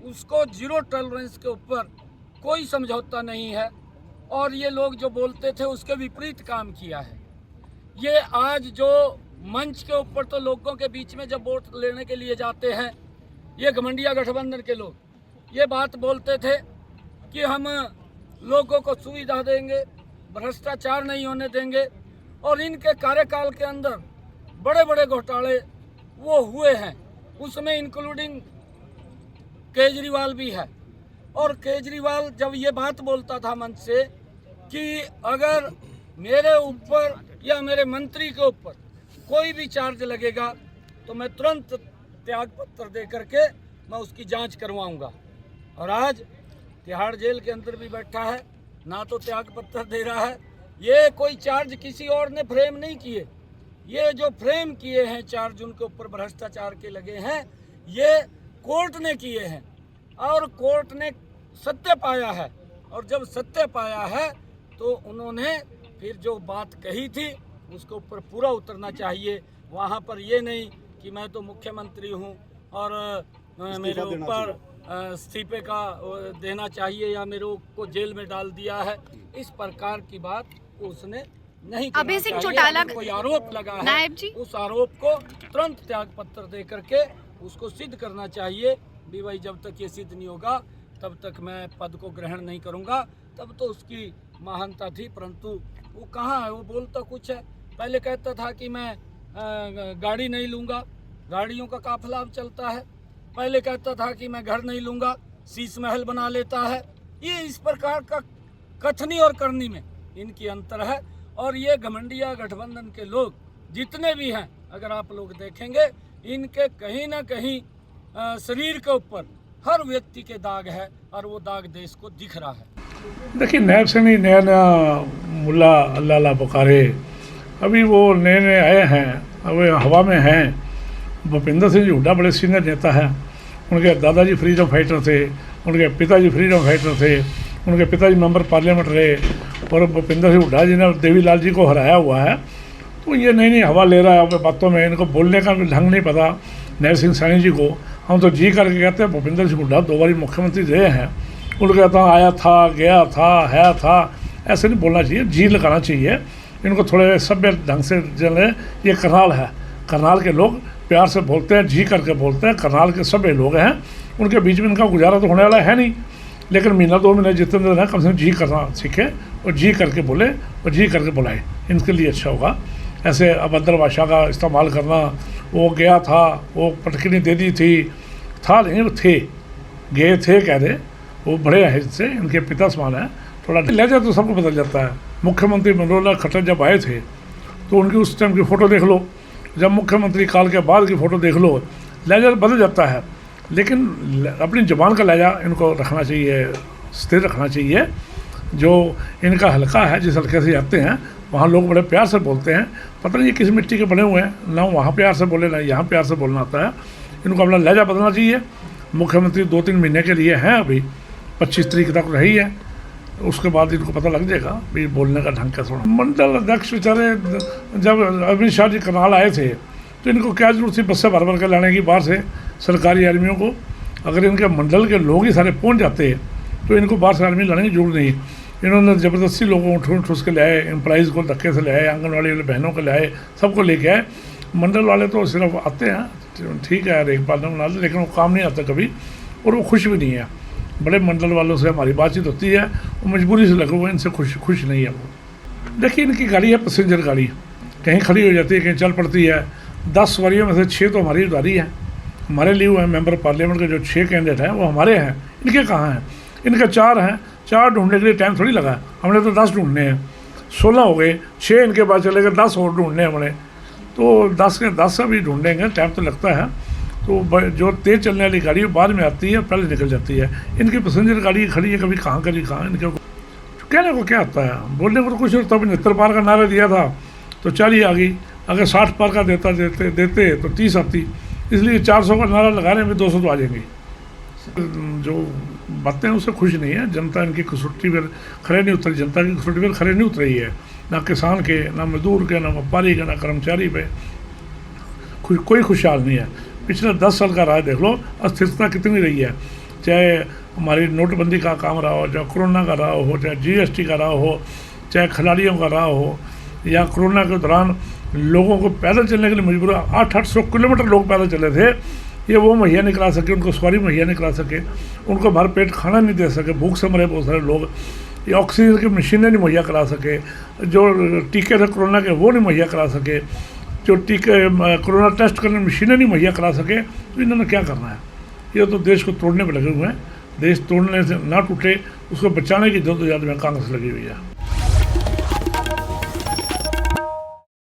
उसको zero tolerance के ऊपर कोई समझौता नहीं है और ये लोग जो बोलते थे उसके विपरीत काम किया है। ये आज जो मंच के ऊपर तो लोगों के बीच में जब वोट लेने के लिए जाते हैं, ये घमंडिया गठबंधन के लोग ये बात बोलते थे कि हम लोगों को सुविधा देंगे, भ्रष्टाचार नहीं होने देंगे, और इनके कार्यकाल के अंदर बड़े बड़े घोटाले वो हुए हैं, उसमें इंक्लूडिंग केजरीवाल भी है। और केजरीवाल जब ये बात बोलता था मंच से कि अगर मेरे ऊपर या मेरे मंत्री के ऊपर कोई भी चार्ज लगेगा तो मैं तुरंत त्याग पत्र दे करके मैं उसकी जांच करवाऊंगा, और आज तिहाड़ जेल के अंदर भी बैठा है, ना तो त्याग पत्र दे रहा है। ये कोई चार्ज किसी और ने फ्रेम नहीं किए, ये जो फ्रेम किए हैं चार्ज उनके ऊपर भ्रष्टाचार के लगे हैं, ये कोर्ट ने किए हैं और कोर्ट ने सत्य पाया है, और जब सत्य पाया है तो उन्होंने फिर जो बात कही थी उसके ऊपर पूरा उतरना चाहिए। वहाँ पर ये नहीं कि मैं तो मुख्यमंत्री हूँ और मेरे ऊपर इस्तीफे का देना चाहिए या मेरे को जेल में डाल दिया है, इस प्रकार की बात उसने नहीं करना अभय सिंह चाहिए। चौटाला कोई आरोप लगा है, नायब जी, उस आरोप को तुरंत त्याग पत्र दे करके उसको सिद्ध करना चाहिए भी भाई जब तक ये सिद्ध नहीं होगा तब तक मैं पद को ग्रहण नहीं करूंगा। तब तो उसकी महानता थी, परंतु वो कहाँ है, वो बोलता कुछ है। पहले कहता था कि मैं गाड़ी नहीं लूँगा, गाड़ियों का काफिला अब चलता है। पहले कहता था कि मैं घर नहीं लूँगा, शीश महल बना लेता है। ये इस प्रकार का कथनी और करनी में इनकी अंतर है। और ये घमंडिया गठबंधन के लोग जितने भी हैं, अगर आप लोग देखेंगे, इनके कहीं ना कहीं शरीर के ऊपर हर व्यक्ति के दाग है और वो दाग देश को दिख रहा है। देखिए, नायब से नहीं, नया नया मुल्ला अल्लाह पुकारे, अभी वो नए नए आए हैं, अभी हवा में हैं। भूपिंदर सिंह जी हुड्डा बड़े सीनियर नेता हैं, उनके दादाजी फ्रीडम फाइटर थे, उनके पिताजी फ्रीडम फाइटर थे, उनके पिताजी मेंबर पार्लियामेंट रहे, और भूपिंदर सिंह हुड्डा जी ने देवीलाल जी को हराया हुआ है। तो ये नई नई हवा ले रहा है अपने बातों में, इनको बोलने का भी ढंग नहीं पता। नैब सिंह सैनी जी को हम तो जी करके कहते हैं, भूपिंदर सिंह हुड्डा 2 बार मुख्यमंत्री रहे हैं, उनको कहता हूँ आया था, गया था, है था, ऐसे नहीं बोलना चाहिए, जी लगाना चाहिए। इनको थोड़े सभ्य ढंग से जले। ये करनाल है, करनाल के लोग प्यार से बोलते हैं, जी करके बोलते हैं, करनाल के सभ्य लोग हैं, उनके बीच में इनका गुजारा तो होने वाला है नहीं। लेकिन महीना 2 महीने जितने दिन है कम से कम जी करना सीखे और जी करके बोले और जी करके बुलाए, इनके लिए अच्छा होगा। ऐसे अभद्र भाषा का इस्तेमाल करना, वो गया था, वो पटकनी दे दी थी, था नहीं, वो थे, गए थे कह दे, वो बड़े हैं इससे, इनके पिता समान है। थोड़ा लहजा तो सबको बदल जाता है। मुख्यमंत्री मनोहर खट्टर जब आए थे तो उनकी उस टाइम की फ़ोटो देख लो, जब मुख्यमंत्री काल के बाद की फ़ोटो देख लो, लहजा बदल जाता है। लेकिन अपनी ज़बान का लहजा इनको रखना चाहिए, स्थिर रखना चाहिए। जो इनका हल्का है, जिस हल्के से आते हैं वहाँ लोग बड़े प्यार से बोलते हैं, पता नहीं किस मिट्टी के बने हुए हैं, ना वहाँ प्यार से बोले ना यहाँ प्यार से बोलना आता है। इनको अपना लहजा बदलना चाहिए। मुख्यमंत्री 2-3 महीने के लिए हैं, अभी 25 तारीख तक रही है, उसके बाद इनको पता लग जाएगा भी बोलने का ढंग कैसा होना। मंडल अध्यक्ष बेचारे, जब अमित शाह जी करनाल आए थे तो इनको क्या जरूरत थी बस से भर भर के लाने की बाहर से सरकारी आर्मियों को। अगर इनके मंडल के लोग ही सारे पहुँच जाते तो इनको बाहर से आर्मी लाने की जरूरत नहीं। इन्होंने ज़बरदस्ती लोगों को ठूस के ले आए, एम्प्लॉइज़ को धक्के से ले आए, आंगनवाड़ी वाले बहनों को ले आए, सबको लेके आए। मंडल वाले तो सिर्फ आते हैं, ठीक है, देखभाल बना लेते, लेकिन वो काम नहीं आता कभी, और वो खुश भी नहीं है। बड़े मंडल वालों से हमारी बातचीत होती है, वो मजबूरी से लगे हुए, इनसे खुश नहीं है वो। देखिए, इनकी गाड़ी है पैसेंजर गाड़ी, कहीं खड़ी हो जाती है, कहीं चल पड़ती है। 10 सवारियों में से 6 तो हमारी उधारी है, हमारे लिए हुए हैं। मेंबर पार्लियामेंट के जो 6 कैंडिडेट हैं वो हमारे हैं, इनके कहाँ हैं? इनके 4 हैं, 4 ढूंढने के लिए टाइम थोड़ी लगा, हमने तो 10 ढूंढने हैं। 16 हो गए, 6 इनके पास चले गए, 10 और ढूंढने हमने, तो 10 के 10 अभी ढूंढेंगे, टाइम तो लगता है। तो जो तेज़ चलने वाली गाड़ी बाद में आती है, पहले निकल जाती है। इनकी पैसेंजर गाड़ी खड़ी है, कभी कहाँ कभी कहाँ। इनके कहने को क्या आता है, बोलने को तो कुछ नहीं। तब 69 पार का नारा दिया था तो 40 आ गई, अगर 60 पार का देते तो 30 आती, इसलिए 400 का नारा लगाने में 200 तो आ जाएंगी। जो बातें उससे खुश नहीं है जनता, इनकी कसौटी पर खड़े नहीं उतरी, जनता की कसौटी पर खड़े नहीं उतरी है, ना किसान के, ना मजदूर के, ना व्यापारी के, ना कर्मचारी पे कोई खुशहाल नहीं है। पिछले 10 साल का राह देख लो, अस्थिरता कितनी रही है। चाहे हमारी नोटबंदी का काम रहा हो, चाहे कोरोना का रहा हो, चाहे GST का रहा हो, चाहे खिलाड़ियों का रहा हो, या कोरोना के दौरान लोगों को पैदल चलने के लिए मजबूर 800 किलोमीटर लोग पैदल चले थे, ये वो मुहैया नहीं करा सके, उनको सवारी मुहैया नहीं करा सके, उनको भर पेट खाना नहीं दे सके, भूख से मरे बहुत सारे लोग, ये ऑक्सीजन की मशीनें नहीं मुहैया करा सके, जो टीके थे कोरोना के वो नहीं मुहैया करा सके, जो टीके कोरोना टेस्ट करने मशीनें नहीं मुहैया करा सके, तो इन्होंने क्या करना है? ये तो देश को तोड़ने पर लगे हुए हैं। देश तोड़ने से ना टूटे, उसको बचाने की जद्दोजहद में कांग्रेस लगी हुई है।